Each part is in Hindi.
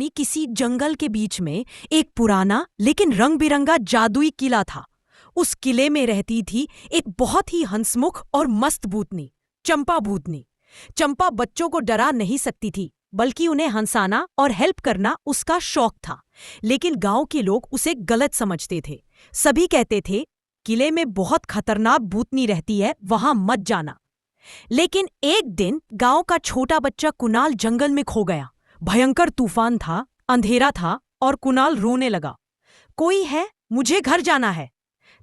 किसी जंगल के बीच में एक पुराना लेकिन रंग बिरंगा जादुई किला था। उस किले में रहती थी एक बहुत ही हंसमुख और मस्त भूतनी, चंपा भूतनी। चंपा बच्चों को डरा नहीं सकती थी, बल्कि उन्हें हंसाना और हेल्प करना उसका शौक था। लेकिन गांव के लोग उसे गलत समझते थे। सभी कहते थे, किले में बहुत खतरनाक भूतनी रहती है, वहां मत जाना। लेकिन एक दिन गांव का छोटा बच्चा कुणाल जंगल में खो गया। भयंकर तूफान था, अंधेरा था और कुणाल रोने लगा। कोई है, मुझे घर जाना है।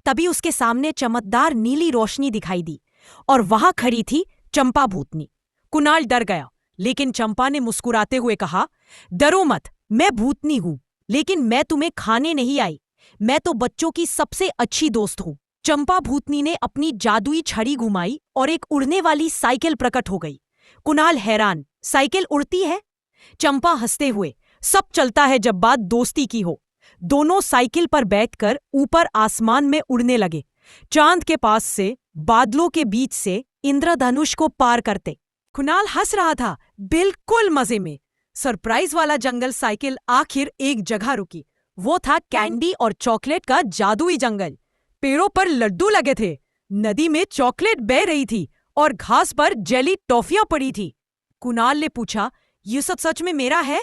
तभी उसके सामने चमकदार नीली रोशनी दिखाई दी और वहां खड़ी थी चंपा भूतनी। कुणाल डर गया, लेकिन चंपा ने मुस्कुराते हुए कहा, डरो मत, मैं भूतनी हूं, लेकिन मैं तुम्हें खाने नहीं आई। मैं तो बच्चों की सबसे अच्छी दोस्त हूं। चंपा भूतनी ने अपनी जादुई छड़ी घुमाई और एक उड़ने वाली साइकिल प्रकट हो गई। कुणाल हैरान, साइकिल उड़ती है? चंपा हंसते हुए, सब चलता है जब बात दोस्ती की हो। दोनों साइकिल पर बैठकर ऊपर आसमान में उड़ने लगे, चांद के पास से, बादलों के बीच से, इंद्रधनुष को पार करते। कुणाल हंस रहा था, बिल्कुल मजे में। सरप्राइज वाला जंगल साइकिल आखिर एक जगह रुकी। वो था कैंडी और चॉकलेट का जादुई जंगल। पेड़ों पर लड्डू लगे थे, नदी में चॉकलेट बह रही थी और घास पर जेली टॉफियां पड़ी थी। कुणाल ने पूछा, ये सब सच में मेरा है?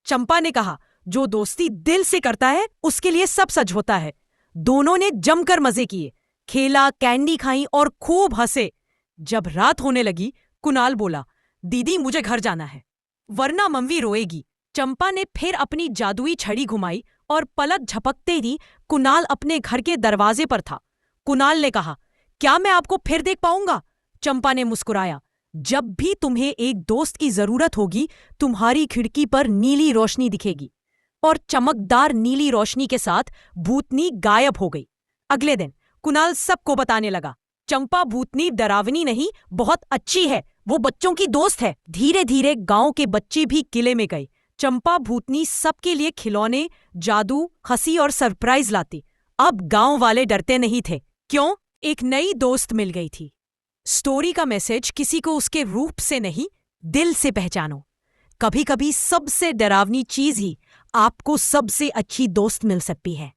चंपा ने कहा, जो दोस्ती दिल से करता है उसके लिए सब सच होता है। दोनों ने जमकर मजे किए, खेला, कैंडी खाई और खूब हंसे। जब रात होने लगी, कुणाल बोला, दीदी मुझे घर जाना है, वरना मम्मी रोएगी। चंपा ने फिर अपनी जादुई छड़ी घुमाई और पलक झपकते ही कुणाल अपने घर के दरवाजे पर था। कुणाल ने कहा, क्या मैं आपको फिर देख पाऊंगा? चंपा ने मुस्कुराया, जब भी तुम्हें एक दोस्त की जरूरत होगी, तुम्हारी खिड़की पर नीली रोशनी दिखेगी। और चमकदार नीली रोशनी के साथ भूतनी गायब हो गई। अगले दिन कुणाल सबको बताने लगा, चंपा भूतनी डरावनी नहीं, बहुत अच्छी है, वो बच्चों की दोस्त है। धीरे धीरे गांव के बच्चे भी किले में गए। चंपा भूतनी सबके लिए खिलौने, जादू, हंसी और सरप्राइज लाती। अब गांव वाले डरते नहीं थे। क्यों? एक नई दोस्त मिल गई थी। स्टोरी का मैसेज किसी को उसके रूप से नहीं, दिल से पहचानो। कभी कभी सबसे डरावनी चीज ही आपको सबसे अच्छी दोस्त मिल सकती है।